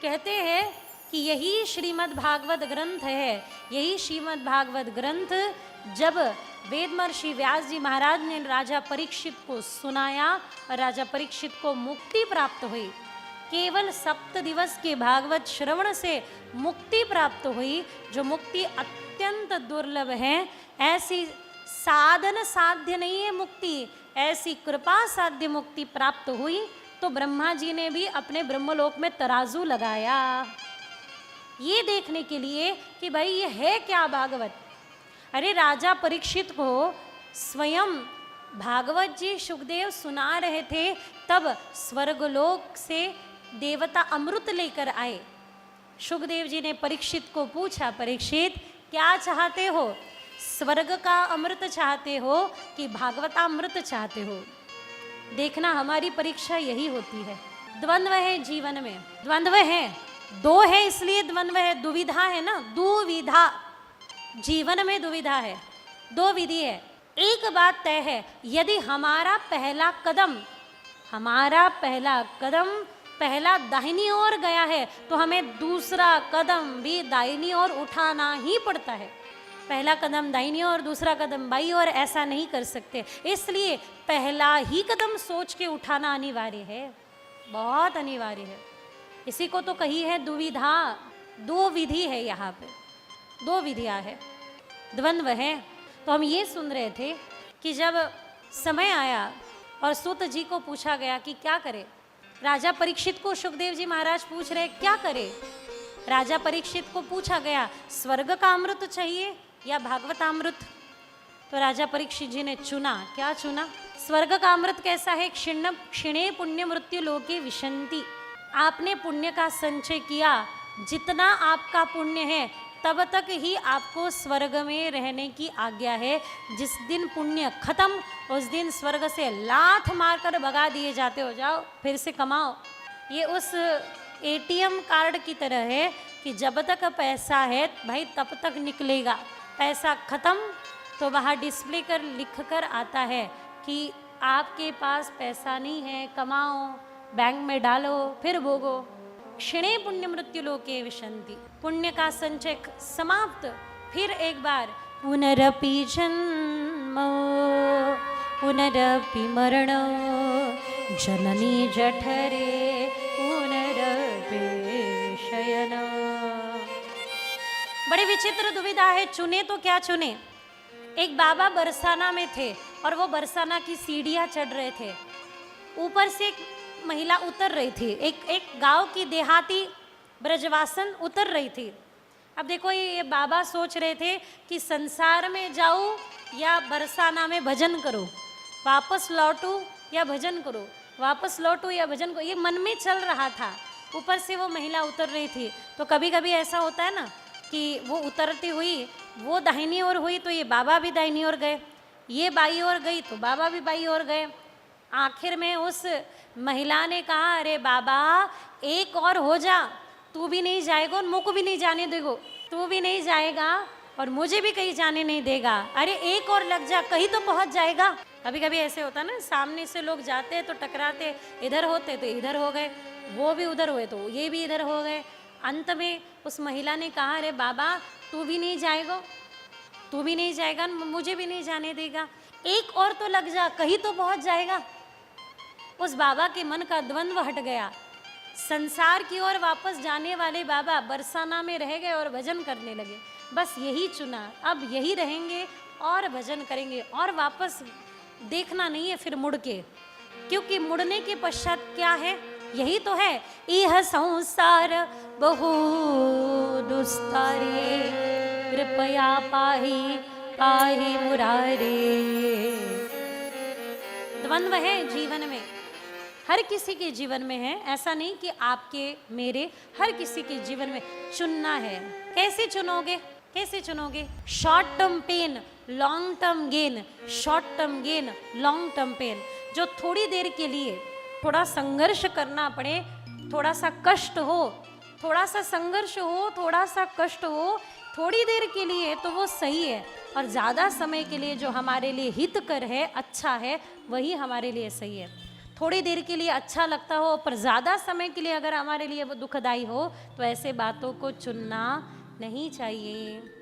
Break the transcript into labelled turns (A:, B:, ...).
A: कहते हैं कि यही श्रीमद् भागवत ग्रंथ है। यही श्रीमद् भागवत ग्रंथ जब वेद महर्षि व्यास जी महाराज ने राजा परीक्षित को सुनाया और राजा परीक्षित को मुक्ति प्राप्त हुई। केवल 7 दिवस के भागवत श्रवण से मुक्ति प्राप्त हुई, जो मुक्ति अत्यंत दुर्लभ है। ऐसी साधन साध्य नहीं है मुक्ति, ऐसी कृपा साध्य मुक्ति प्राप्त हुई। तो ब्रह्मा जी ने भी अपने ब्रह्मलोक में तराजू लगाया ये देखने के लिए कि भाई ये है क्या भागवत। अरे राजा परीक्षित को स्वयं भागवत जी सुखदेव सुना रहे थे, तब स्वर्गलोक से देवता अमृत लेकर आए। सुखदेव जी ने परीक्षित को पूछा, परीक्षित क्या चाहते हो, स्वर्ग का अमृत चाहते हो कि भागवतामृत चाहते हो? देखना हमारी परीक्षा यही होती है। द्वंद्व है जीवन में, द्वंद्व है, दो है इसलिए द्वंद्व है, दुविधा है ना, दुविधा जीवन में दुविधा है, दो विधि है। एक बात तय है, यदि हमारा पहला कदम पहला दाहिनी ओर गया है तो हमें दूसरा कदम भी दाहिनी ओर उठाना ही पड़ता है। पहला कदम दाहिनी ओर, दूसरा कदम बाईं ओर, ऐसा नहीं कर सकते। इसलिए पहला ही कदम सोच के उठाना अनिवार्य है, बहुत अनिवार्य है। इसी को तो कही है दुविधा, दो विधि है, यहाँ पे दो विधियाँ है, द्वंद्व है। तो हम ये सुन रहे थे कि जब समय आया और सूत जी को पूछा गया कि क्या करे, राजा परीक्षित को सुखदेव जी महाराज पूछ रहे क्या करे। राजा परीक्षित को पूछा गया स्वर्ग का अमृत चाहिए या भागवतामृत। तो राजा परीक्षित जी ने चुना, क्या चुना? स्वर्ग का अमृत कैसा है? क्षिणे पुण्य मृत्यु लोके विशंति। आपने पुण्य का संचय किया, जितना आपका पुण्य है तब तक ही आपको स्वर्ग में रहने की आज्ञा है। जिस दिन पुण्य खत्म उस दिन स्वर्ग से लात मारकर भगा दिए जाते हो, जाओ फिर से कमाओ। ये उस एटीएम कार्ड की तरह है कि जब तक पैसा है भाई तब तक निकलेगा, पैसा खत्म तो वहाँ डिस्प्ले कर लिख कर आता है कि आपके पास पैसा नहीं है, कमाओ, बैंक में डालो, फिर भोगो। क्षणे पुण्य मृत्यु लोके विशंति। पुण्य का संचय समाप्त, फिर एक बार पुनरपि जन्म पुनरपि मरण जननी जठरे पुनरपि शयन। बड़ी विचित्र दुविधा है, चुने तो क्या चुने। एक बाबा बरसाना में थे और वो बरसाना की सीढ़ियाँ चढ़ रहे थे। ऊपर से एक महिला उतर रही थी, एक गांव की देहाती ब्रजवासन उतर रही थी। अब देखो ये बाबा सोच रहे थे कि संसार में जाऊं या बरसाना में भजन करूं, वापस लौटूं या भजन करूं, वापस लौटूं या भजन करूं, ये मन में चल रहा था। ऊपर से वो महिला उतर रही थी। तो कभी कभी ऐसा होता है ना कि वो उतरती हुई वो दाहिनी ओर हुई तो ये बाबा भी दाहिनी ओर गए, ये बाई ओर गई तो बाबा भी बाई ओर गए। आखिर में उस महिला ने कहा, अरे बाबा एक और हो जा, तू भी नहीं जाएगा और मुझको भी नहीं जाने देगो, तू भी नहीं जाएगा और मुझे भी कहीं जाने नहीं देगा, अरे एक और लग जा, कहीं तो पहुंच जाएगा। कभी कभी ऐसे होता ना, सामने से लोग जाते तो टकराते, इधर होते तो इधर हो गए, वो भी उधर हुए तो ये भी इधर हो गए। अंत में उस महिला ने कहा, अरे बाबा तू भी नहीं जाएगा, तू भी नहीं जाएगा, मुझे भी नहीं जाने देगा, एक और तो लग जा, कहीं तो पहुंच जाएगा। उस बाबा के मन का द्वंद्व हट गया। संसार की ओर वापस जाने वाले बाबा बरसाना में रह गए और भजन करने लगे। बस यही चुना, अब यही रहेंगे और भजन करेंगे और वापस देखना नहीं है फिर मुड़ के, क्योंकि मुड़ने के पश्चात क्या है, यही तो है, यह संसार बहु दुस्तारे कृपया पाहि पाहि मुरारे। द्वंद्व है जीवन में, हर किसी के जीवन में है, ऐसा नहीं कि आपके मेरे, हर किसी के जीवन में चुनना है। कैसे चुनोगे, कैसे चुनोगे? Short term pain long term gain, short term gain long term pain. जो थोड़ी देर के लिए थोड़ा संघर्ष करना पड़े, थोड़ा सा कष्ट हो, थोड़ा सा संघर्ष हो, थोड़ा सा कष्ट हो, थोड़ी देर के लिए तो वो सही है, और ज़्यादा समय के लिए जो हमारे लिए हितकर है, अच्छा है, वही हमारे लिए सही है। थोड़ी देर के लिए अच्छा लगता हो, पर ज़्यादा समय के लिए अगर हमारे लिए वो दुखदाई हो, तो ऐसे बातों को चुनना नहीं चाहिए।